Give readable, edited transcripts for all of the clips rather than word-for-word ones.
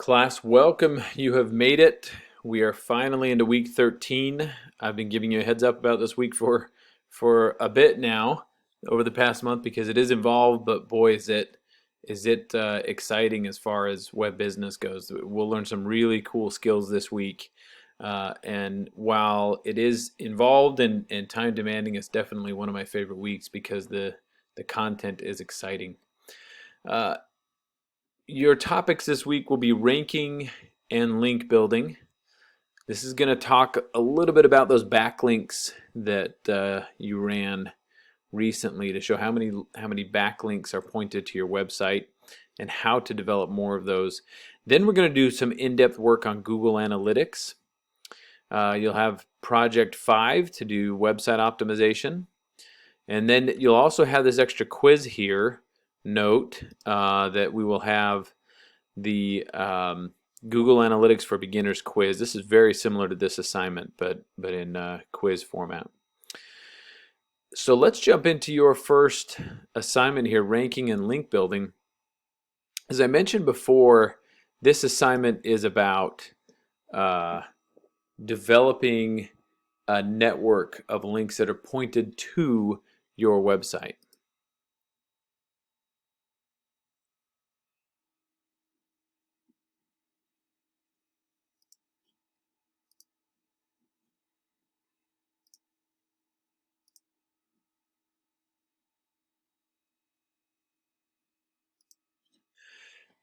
Class, welcome. You have made it. We are finally into week 13. I've been giving you a heads up about this week for a bit now, over the past month, because it is involved, but boy, is it exciting as far as web business goes. We'll learn some really cool skills this week. And while it is involved and time demanding, it's definitely one of my favorite weeks because the content is exciting. Your topics this week will be ranking and link building. This is going to talk a little bit about those backlinks that you ran recently to show how many backlinks are pointed to your website and how to develop more of those. Then we're going to do some in-depth work on Google Analytics. You'll have Project 5 to do website optimization. And then you'll also have this extra quiz here. Note that we will have the Google Analytics for Beginners quiz. This is very similar to this assignment, but in quiz format. So let's jump into your first assignment here, ranking and link building. As I mentioned before, this assignment is about developing a network of links that are pointed to your website.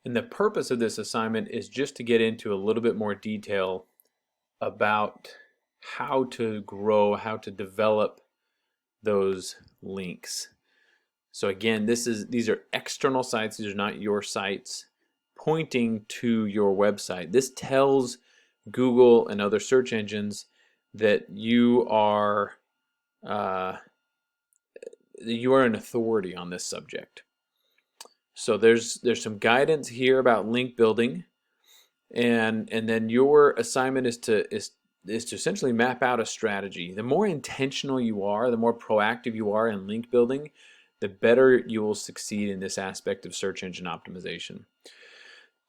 And the purpose of this assignment is just to get into a little bit more detail about how to grow, how to develop those links. So again, these are external sites, these are not your sites, pointing to your website. This tells Google and other search engines that you are an authority on this subject. So there's some guidance here about link building, and then your assignment is to essentially map out a strategy. The more intentional you are, the more proactive you are in link building, the better you will succeed in this aspect of search engine optimization.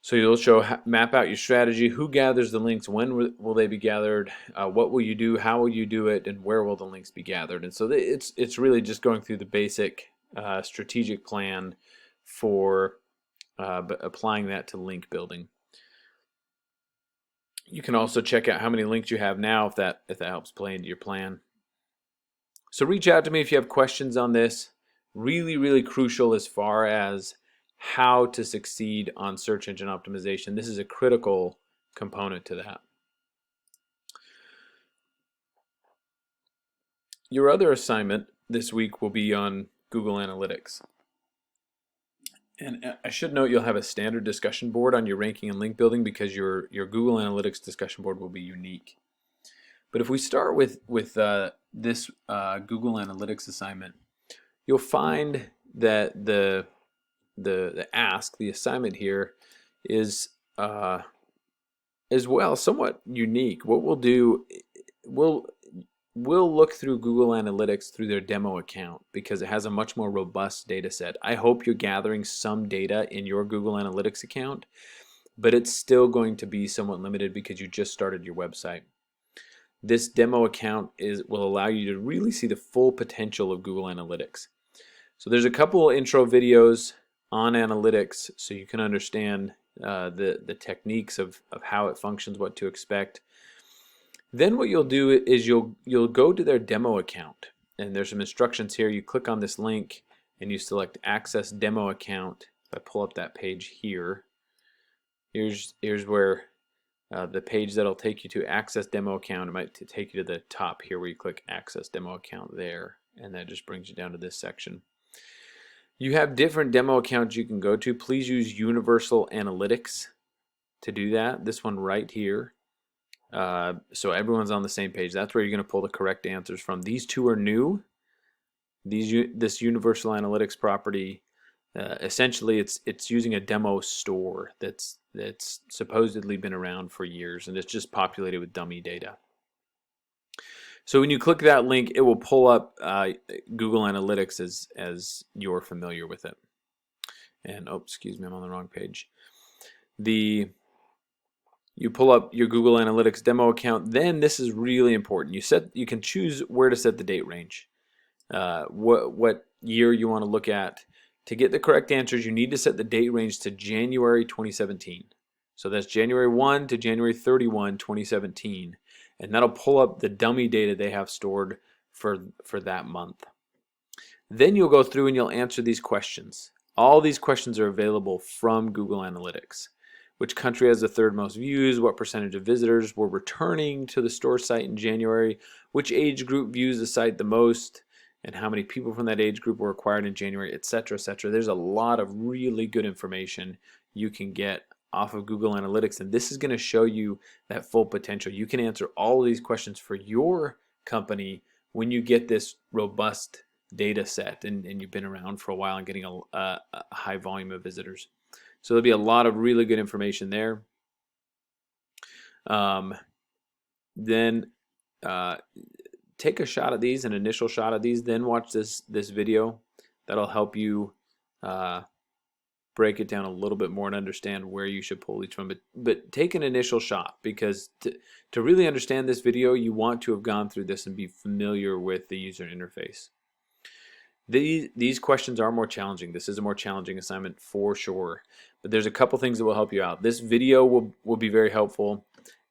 So you'll map out your strategy, who gathers the links, when will they be gathered, what will you do, how will you do it, and where will the links be gathered. And so it's really just going through the basic strategic plan for applying that to link building. You can also check out how many links you have now if that helps play into your plan. So reach out to me if you have questions on this. Really, really crucial as far as how to succeed on search engine optimization. This is a critical component to that. Your other assignment this week will be on Google Analytics. And I should note you'll have a standard discussion board on your ranking and link building because your Google Analytics discussion board will be unique. But if we start with this Google Analytics assignment, you'll find that the assignment here is as well somewhat unique. What we'll do, we'll look through Google Analytics through their demo account because it has a much more robust data set. I hope you're gathering some data in your Google Analytics account, but it's still going to be somewhat limited because you just started your website. This demo account will allow you to really see the full potential of Google Analytics. So there's a couple intro videos on analytics so you can understand the techniques of how it functions, what to expect. Then what you'll do is you'll go to their demo account, and there's some instructions here. You click on this link and you select Access Demo Account. If I pull up that page here, here's where the page that'll take you to Access Demo Account. It might take you to the top here where you click Access Demo Account there, and that just brings you down to this section. You have different demo accounts you can go to. Please use Universal Analytics to do that. This one right here. So everyone's on the same page. That's where you're going to pull the correct answers from. These two are new. This Universal Analytics property, essentially, it's using a demo store that's supposedly been around for years, and it's just populated with dummy data. So when you click that link, it will pull up Google Analytics as you're familiar with it. And oh, excuse me, I'm on the wrong page. You pull up your Google Analytics demo account. Then this is really important. You can choose where to set the date range. What year you want to look at. To get the correct answers, you need to set the date range to January 2017. So that's January 1 to January 31, 2017. And that'll pull up the dummy data they have stored for that month. Then you'll go through and you'll answer these questions. All these questions are available from Google Analytics. Which country has the third most views? What percentage of visitors were returning to the store site in January? Which age group views the site the most? And how many people from that age group were acquired in January, etc., etc. There's a lot of really good information you can get off of Google Analytics, and this is going to show you that full potential. You can answer all of these questions for your company when you get this robust data set and you've been around for a while and getting a high volume of visitors. So there'll be a lot of really good information there. Then take a shot of these, an initial shot of these, then watch this video. That'll help you break it down a little bit more and understand where you should pull each from. But take an initial shot, because to really understand this video, you want to have gone through this and be familiar with the user interface. These questions are more challenging. This is a more challenging assignment for sure. But there's a couple things that will help you out. This video will be very helpful.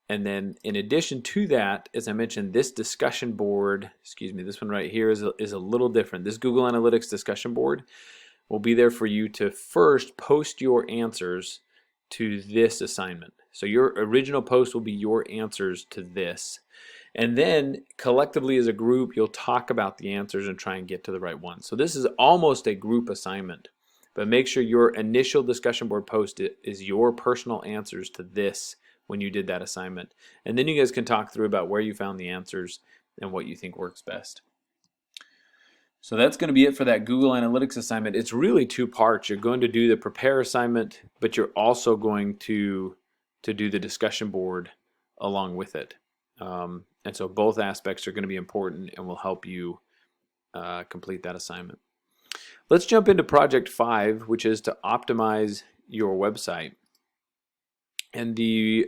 And then in addition to that, as I mentioned, this discussion board, excuse me, this one right here is a little different. This Google Analytics discussion board will be there for you to first post your answers to this assignment. So your original post will be your answers to this. And then collectively as a group, you'll talk about the answers and try and get to the right one. So this is almost a group assignment. But make sure your initial discussion board post is your personal answers to this when you did that assignment. And then you guys can talk through about where you found the answers and what you think works best. So that's going to be it for that Google Analytics assignment. It's really two parts. You're going to do the prepare assignment, but you're also going to do the discussion board along with it. And so both aspects are going to be important and will help you complete that assignment. Let's jump into project 5, which is to optimize your website. And the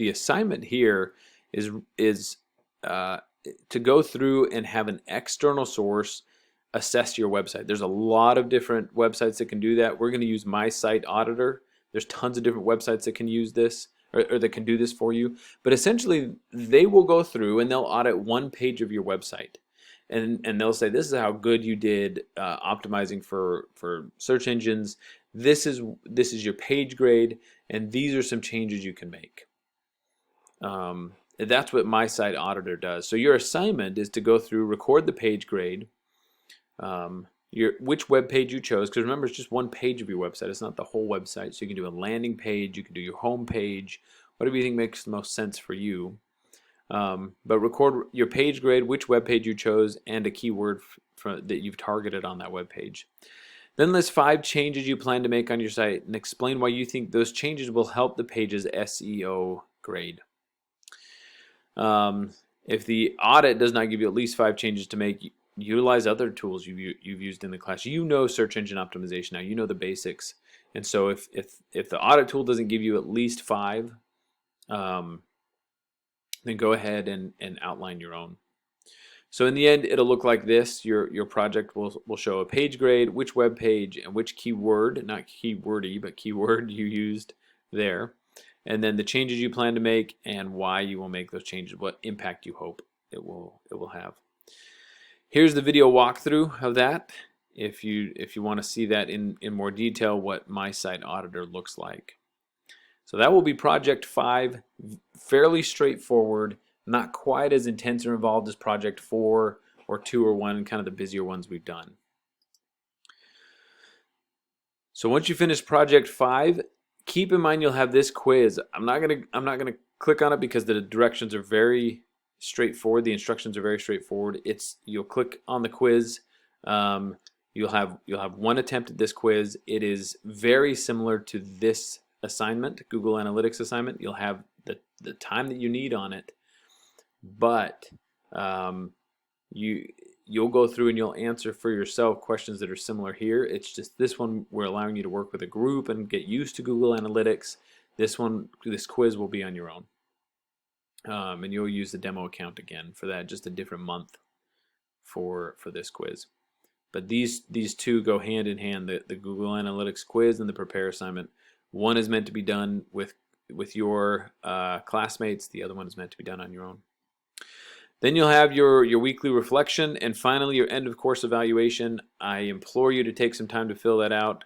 assignment here is to go through and have an external source assess your website. There's a lot of different websites that can do that. We're going to use My Site Auditor. There's tons of different websites that can use this or that can do this for you. But essentially, they will go through and they'll audit one page of your website. And they'll say, this is how good you did optimizing for search engines. This is your page grade, and these are some changes you can make. That's what My Site Auditor does. So your assignment is to go through, record the page grade, which web page you chose, because remember, it's just one page of your website. It's not the whole website. So you can do a landing page, you can do your home page, whatever you think makes the most sense for you. But record your page grade, which web page you chose, and a keyword that you've targeted on that web page. Then list 5 changes you plan to make on your site and explain why you think those changes will help the page's SEO grade. If the audit does not give you at least 5 changes to make, utilize other tools you've used in the class. You know search engine optimization now. You know the basics. And so if the audit tool doesn't give you at least 5, then go ahead and outline your own. So in the end, it'll look like this. Your project will show a page grade, which web page, and which keyword, not keywordy, but keyword you used there. And then the changes you plan to make and why you will make those changes, what impact you hope it will have. Here's the video walkthrough of that. If you want to see that in more detail, what My Site Auditor looks like. So that will be project 5, fairly straightforward, not quite as intense or involved as project 4 or 2 or 1, kind of the busier ones we've done. So once you finish project 5, keep in mind you'll have this quiz. I'm not gonna click on it because the directions are very straightforward. The instructions are very straightforward. You'll click on the quiz. You'll have one attempt at this quiz. It is very similar to this assignment, Google Analytics assignment. You'll have the time that you need on it, but you'll go through and you'll answer for yourself questions that are similar here. It's just this one we're allowing you to work with a group and get used to Google Analytics. This quiz will be on your own. And you'll use the demo account again for that, just a different month for this quiz. But these two go hand in hand, the Google Analytics quiz and the prepare assignment. One is meant to be done with your classmates. The other one is meant to be done on your own. Then you'll have your weekly reflection, and finally your end of course evaluation. I implore you to take some time to fill that out.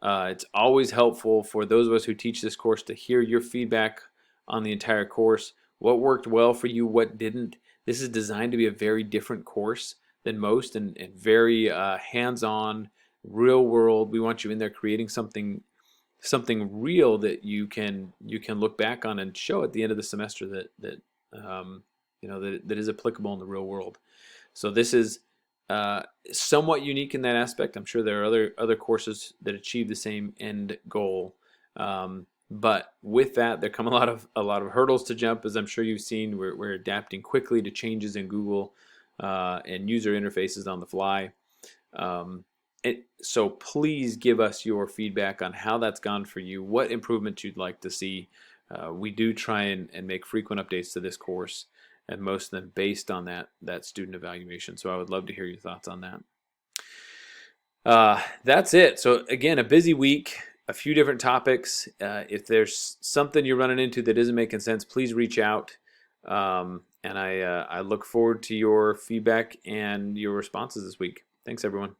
It's always helpful for those of us who teach this course to hear your feedback on the entire course. What worked well for you, what didn't. This is designed to be a very different course than most, and very hands-on, real world. We want you in there creating something real that you can look back on and show at the end of the semester that is applicable in the real world. So this is somewhat unique in that aspect. I'm sure there are other courses that achieve the same end goal. But with that, there come a lot of hurdles to jump, as I'm sure you've seen. We're adapting quickly to changes in Google and user interfaces on the fly. So please give us your feedback on how that's gone for you, what improvements you'd like to see. We do try and make frequent updates to this course, and most of them based on that student evaluation. So I would love to hear your thoughts on that. That's it. So again, a busy week, a few different topics. If there's something you're running into that isn't making sense, please reach out. And I look forward to your feedback and your responses this week. Thanks, everyone.